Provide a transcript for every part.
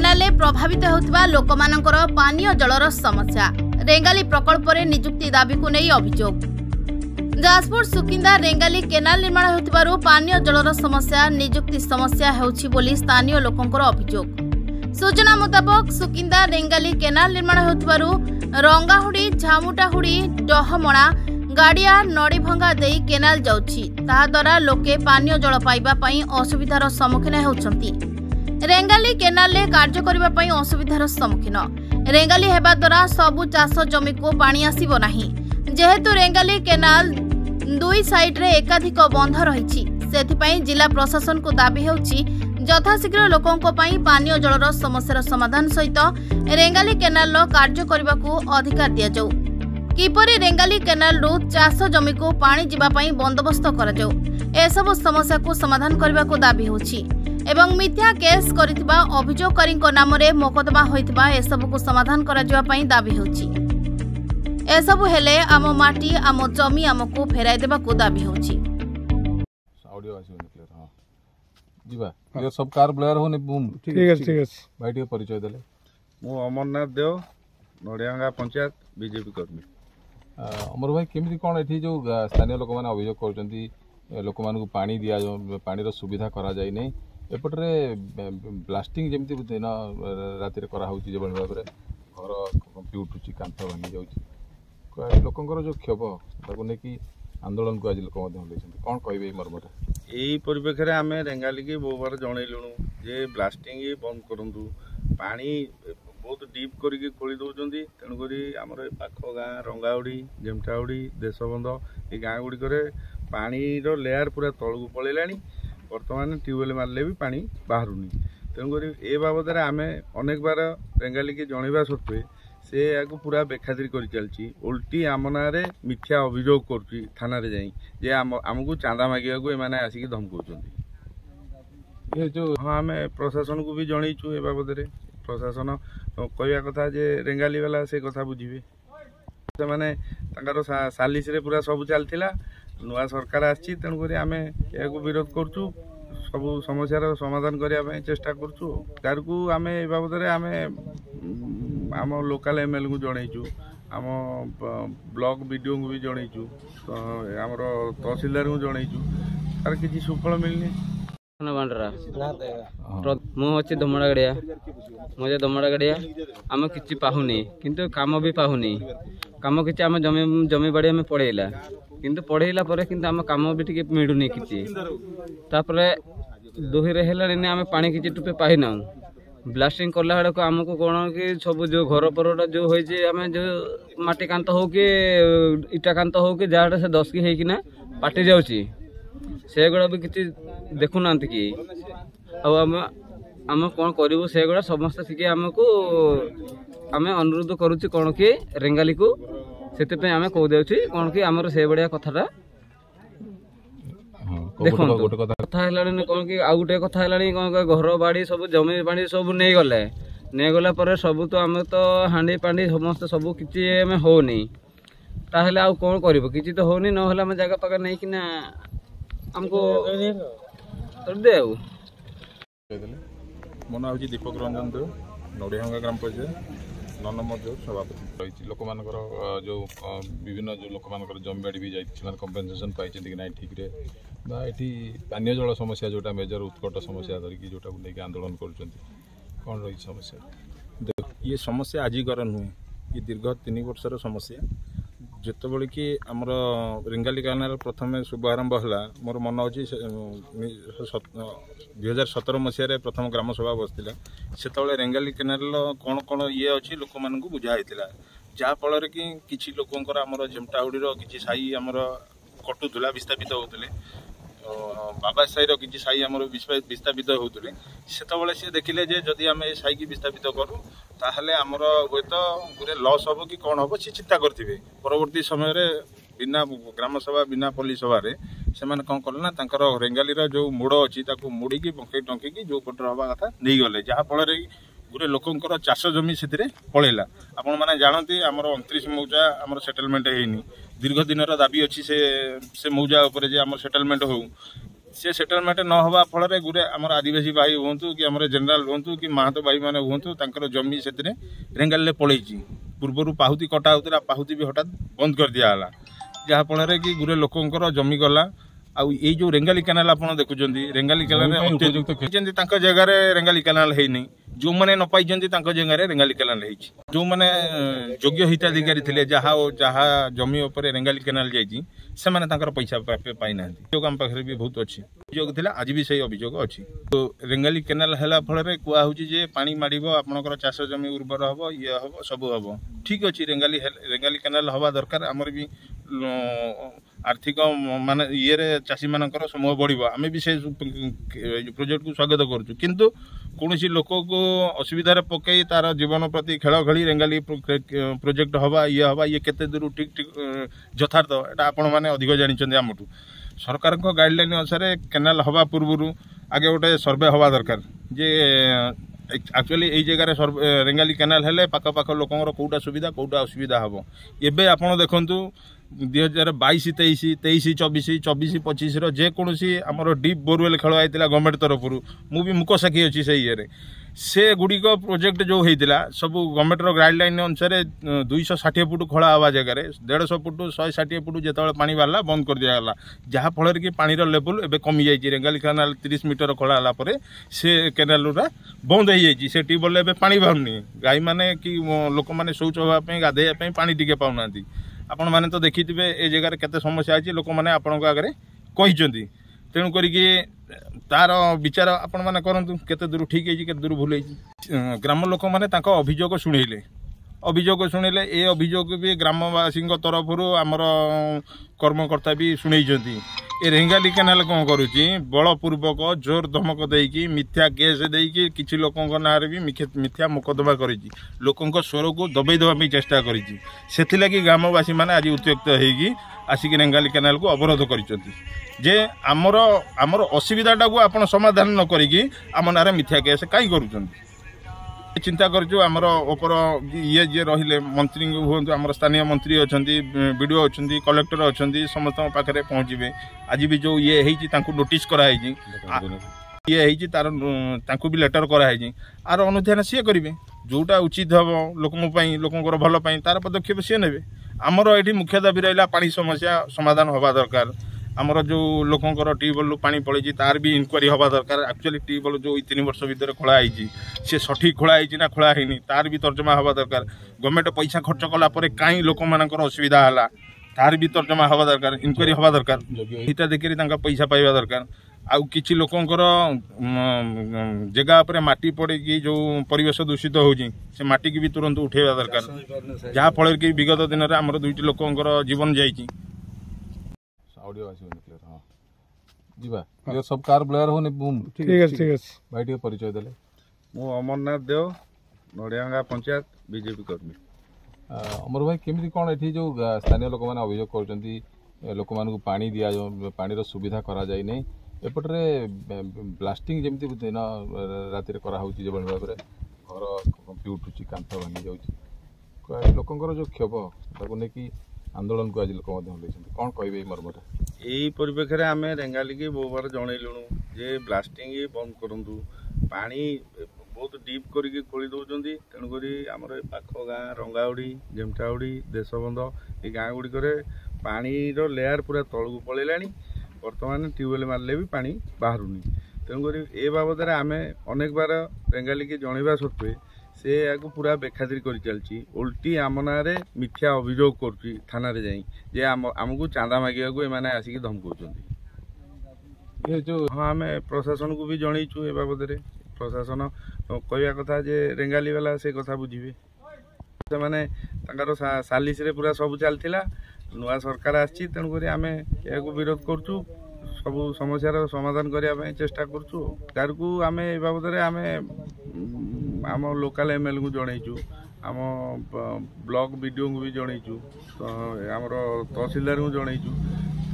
Canal प्रभावित होता लोकमानंकर पानीय जलर समस्या रेंगाली प्रकल्प रे नियुक्ति दाबी को नहीं अभियोग। जाजपुर सुकिंदा रेंगाली केनाल निर्माण होतिबारु पानीय जलर समस्या नियुक्ति समस्या हेउछि बोली स्थानीय लोकंकर अभियोग। सूचना मुताबक सुकिंदा रेंगाली केनाल निर्माण होतिबारु रंगाहुड़ी झामुटाहुड़ी डहमणा गाड़िया नड़ीभंगा देई केनाल जाउछि ताहा द्वारा लोके पानीय जल पाइबा पई असुविधार सम्मुखीन हेउछंती। रेंगाली केनाल ले कार्य करिबा पई असुविधार सम्मुखीन रेंगाली हेबा द्वारा सबु चाष जमी को पानी आसीबो नाही जेहेतु रेंगाली केनाल दुई साइड रे एकाधिक बंध रहिछि सेथिपई जिला प्रशासन को दाबी हेउछि यथाशीघ्र लोकों पानीय जलर समस्यार समाधान सहित रेंगाली केनाल कार्य करने को अधिकार दि जाऊ किपरि रेंगाली केनाल रु चाष जमी को पानी जीवा पई बंदोबस्त करा जाऊ एसबु समस्या को समाधान करने को दाबी होछि एवं मिथ्या केस करितबा अभियोगकारी नाम रे मोकदमा होइतबा एसबु को समाधान करा जावा पई दाबी होछि। एसबु हेले आम माटी आम जमी आमको फेराई देबा को दाबी होछि। ऑडियो आसी क्लियर हां जीवा ये सब कार ब्लेयर होने बूम ठीक है भाई टिके परिचय देले मु अमरनाथ देव नड़ियांगा पंचायत बीजेपी कर्मी। अमर भाई केमिति कोन एठी जो स्थानीय लोक माने अभियोग करचंती लोक मानकु पानी दिया पानी रो सुविधा करा जाय नै एपटरे ब्लास्टिंग जेमति दिन राति रे करा होची जे भाबरे घर कंप्यूटर कांथ भांगी जाउची लोकंकर जो क्षोभ ताको ने कि आंदोलन को आज लोक मध्य लेछंती कोन कहबे मर्मटा एही परिप्रेक्षी आम रेंगाली की बहु बार जनइलुणु जे ब्लास्टिंग बंद करंतु पानी बहुत डीप करके खोली दौरान तेणुक आम पाख गाँ रंगाउड़ी जेमटाउड़ी देशबंध ये गाँ गुड़िक पानी लेयर पूरा तलू पलैला बर्तमान ट्यूबवेल मारे भी पानी बाहरुनी तेणुक ए बाबद आम अनेक बार रेंगाली की जनवा सत्वे से या पूरा बेखातिर कर चलती उल्टी आम ना मिथ्या अभियोग कर थाना जे आमको चांदा मांगा को एमाने आसिक धमकाउछंती हाँ आम प्रशासन को भी जनईचु ए बाबद प्रशासन कहवा कथा जे रेंगाली वाला से कथा बुझे से माने सालिस रे पूरा सब चलता नुआ सरकार आसी तेणुक आम या विरोध करुँ सब समस्यार समाधान करने चेष्टा करूँ आम ए बाबद आम आम लोकल एमएलए को जनईचु आम ब्लॉक बीडीओ को भी जनईचु आमर तहसीलदार को जनईचु तार किसी सुफल मिलनी मुझे दमड़ा गाड़िया मुझे दमड़ा गाड़िया आम कि पाहुनी किंतु काम भी पाहुनी काम कि आम जमी बाड़ी आम पढ़ेला किंतु पढ़ेला पर किंतु आम काम भी टिके मिलुनी किछि तापरे दुहिरे हेलानी आम पानी किछि टुपे पाइना ब्लास्टिंग कला बेड़ा को आमको कौन कि सब जो घर पर जो होइछे आम जो माटी कांत हो कि इटा कांत हो कि जहाँ से दस की होना पाटी जाउची से गुड़ा भी किसी देखुना कि आम कौन करूँ से गुड़ा समस्त टी आमको आम अनुरोध करुच्ची कौन कि रेंगाली को से आम कह कौन कि आमर से भाया कथाटा देखो कथा है कौन कि आउ गोटे कथा है कौन घर बाड़ी सब जमी बाड़ी सब नहीं गले नहीं गला पर सब तो आम तो हांडी पांडी समस्त सब किसी होनी ताहले आउ कौन कर किसी तो होनी ना आम जगह पका नहीं कि हमको दे मो ना दीपक रंजन देव नड़ियांगा ग्राम पंचायत 9 नंबर जो सभापति रही लोक मानकर जो विभिन्न जो लोक मानकर जमी बाड़ी भी जाए कंपेनसेसन पाई कि ना ठीक रे बा ये पानीय जल समस्या जोटा मेजर उत्कट समस्या धरिकी जोटा लेकिन आंदोलन कौन रही समस्या ये समस्या आजिकर नुहे ये दीर्घ 3 वर्षर समस्या जिते कि आमर रेंगाली केनाल प्रथम शुभारंभ है मोर मन अच्छी 2017 मसीह प्रथम ग्राम सभा बसला से रेंगाली केनाल कौन कौन ये अच्छी लोक मान बुझाई जहाँफल कि किसी लोकंर आमर झेमटाउड़ी किसी साई आमर कटुला विस्थापित होते बाबा साईर किसी साई आमर विस्थापित होते से देखिले जदि आम ए साई की विस्थापित करूँ ताहले आमर हे तो गोटे लस हम कि कौन हम सी चिंता करेंगे परवर्ती समय बिना ग्राम सभा बिना पल्ली सभा से कौन कले ना रेंगाली जो मोड़ अच्छी मोड़ी बंकई टंकी जो पटर हवा कथा नहीं गले जहाँफल गोटे लोकंर चाष जमी से पलैला आपण मैंने जानते आमर 29 मौजा आमर सेटलमेंट होनी दीर्घ दिन दाबी अच्छी से मौजा उपर जे आमर सेटलमेंट हो से सेटलमेंट न हवा फल गुरे आमर आदिवासी भाई हूँ कि आम जेनेल हूँ कि महतो भाई मैंने हूँ जमी से रेंगाली पलैी पूर्वर पाहुति कटा होता पाहुति भी हठात बंद कर दिया जहाँफल कि गुरे लोकंर जमी गला आउ ये जो रेंगाली केनाल आप देखुं रेंगाली केनाल जगह रेंगाली केनाल है जो मैंने न पाई जगह रेंगाली केनाल जो मैंने योग्य हिताधिकारी थे जहाँ जमी उपर रेंगाली केनाल जाने पैसा पाई ना आम पाखे भी बहुत अच्छी अभियोग था आज भी सही अभियोग अच्छी तो रेंगाली केनाल है फल कहूँ पानी माड़ आपंकर चाष जमी उर्वर हम ये हम सब हम ठीक अच्छे रेंगाली केनाल हवा दरकार आमर भी आर्थिक मान ये चाषी मानकर समूह बढ़ आम भी से प्रोजेक्ट को स्वागत करुँ किंतु कौन लोक को असुविधार पकई तार जीवन प्रति खेल खेली रेंगाली प्रोजेक्ट हवा ये केते दूर ठीक ठीक यथार्थ एटा आपण मैंने अधिक जानी आमठू सरकार गाइडलाइन अनुसार केनाल हवा पूर्व आगे गोटे सर्वे हवा दरकार जे एक्चुअली ये जगह रेंगाली केनाल हेले पाख लोकर कौटा सुविधा कौटा असुविधा हम एबे आपण देखंतु 2022 23 24 24 25 जेकोसी आमर डीप बोरवेल खेल होता गवर्नमेंट तरफ मु भी मुक साक्षी अच्छी से ये से गुड़िक प्रोजेक्ट जो होता सब गवर्नमेंट गाइडलाइन अनुसार 260 फुट खोला हवा जगह 150 फुट 160 फुट जो पानी बाहर बंद कर दिगला जहाँफल कि पानी लेवल एवं कमी जाइए रेंगाली केनाल 30 मीटर खोला से केनाल बंद हो जाइए से ट्यूबवेल एवं पानी बाहरनी गाई मैंने कि लोक मैंने शौच हाँपाई गाधेवाई पानी टिके पाऊना आपण मैंने तो देखी ए जगार केते समस्या अच्छी लोक मैंने आपण आगे कही तेणुक तार विचार आपण मैंने करूँ केते दूर ठीक है केते दूर भूल ग्राम लोक मैंने अभियोग शुणिले ए अभियोग भी ग्रामवासी तरफ आमर कर्मकर्ता भी शुणी ए रेंगाली केनाल कौन करुच्ची बलपूर्वक जोर धमक देकी मिथ्या केस देकी किसी लोक ना भी मिथ्या मोकदमा कर लोकों स्वर को दबाई देवाई चेष्टा कर ग्रामवासी मैंने आज उत्त्यक्त होगी आसिक रेंगाली केनाल को अवरोध कर जे आमर आमर असुविधाटा को आप समाधान न करी आम ना मिथ्या केस कहीं करुँच चिंता करूँ आमर ओपर ये जे रहिले मंत्री हूँ आम स्थानीय मंत्री अच्छा बीडीओ अच्छा कलेक्टर अच्छा समस्त पाखे पहुँचे आज भी जो ये नोटिस कराई ये तार भी लेटर कराई आर अनुध्यान सी करेंगे जोटा उचित हम लोकों भल तार पदक्षेप सी ने आमर ये मुख्य दाबी रहा पानी समस्या समाधान हवा दरकार आमर जो लोकंर ट्यूबवेल पानी पड़े तार भी इनक्वारी हवा दरकार एक्चुअली ट्यूबवेल जो 3 वर्ष भितर खोलाई से सठिक खोलाई ना खोला है तार भी तर्जमा हवा दरकार गवर्नमेंट पैसा खर्च कला कहीं लोक मानकर असुविधा है तार भी तर्जमा हवा दरकार इनक्वारी हवा दरकार हिताधिकारी पैसा पाइबा दरकार आउ किछि लोकंकर जगह पर माटी पड़े जो परिवेश दूषित होउछि से माटी की भी तुरंत उठेबा दरकार जहाँ फल कि विगत दिन में आमर 2टी लोकंकर जीवन जाइछि ऑडियो आसी क्लियर हां जीवा क्लियर सब कार ब्लेयर होने बूम ठीक है भाई टिके परिचय देले मु अमरनाथ देव नडियांगा पंचायत बीजेपी कर्मी अमर भाई केमिति कोन एठी जो स्थानीय लोक माने अभियोग करचंती लोक मान को पानी दिया पानी रो सुविधा करा जाय नै एपटरे ब्लास्टिंग जेमिति दिन राति रे करा होउची जे बन भाबरे घर कंपी उठुची कांथ भांगी जाउची लोकंकर जो क्षोभ ताको ने कि आंदोलन को आज लोक कौन कहे मर्मटा यही परिप्रेक्षी आम रेंगाली की बहु बार जनइलु जे ब्लास्टिंग बंद करूँ पानी बहुत डीप करके खोली दौरान तेणुक आमर पाख गाँ रंगाउड़ी जेमटाउड़ी देशबंध ये गाँ गुड़िक पानीर लेयार पूरा तलू पलैला बर्तमान ट्यूबवेल मारे भी पानी बाहरुनी तेणुक ए बाबद आम अनेक बार रेंगाली की जनवा सत्वे से या पूरा बेखातिर कर चलती उल्टी आम ना मिथ्या अभियोग कर थाना जे आमको चांदा मांगा को एमाने आसिक धमकाउछन जो हाँ आम प्रशासन को भी जनईचु ए बाबद प्रशासन कहवा कथा जे रेंगाली वाला से कथा बुझे से माने सालिस रे पूरा सब चलता नुआ सरकार आसी तेणुक आम या विरोध करुँ सब समस्यार समाधान करने चेष्टा करूँ आम ए बाबद आम आम लोकल एमएलए को जनईचु आम ब्लॉक बीडीओ को भी जनईचु आमर तहसीलदार को जनईचु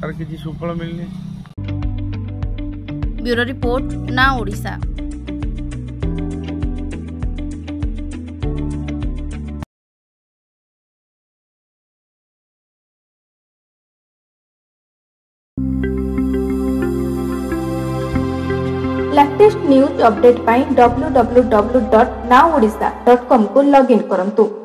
तार किसी सुफल मिलनी। ब्यूरो रिपोर्ट ना ओडिशा। लेटेस्ट न्यूज अपडेट पाई www.nowodisha.com को लॉगिन करंतु।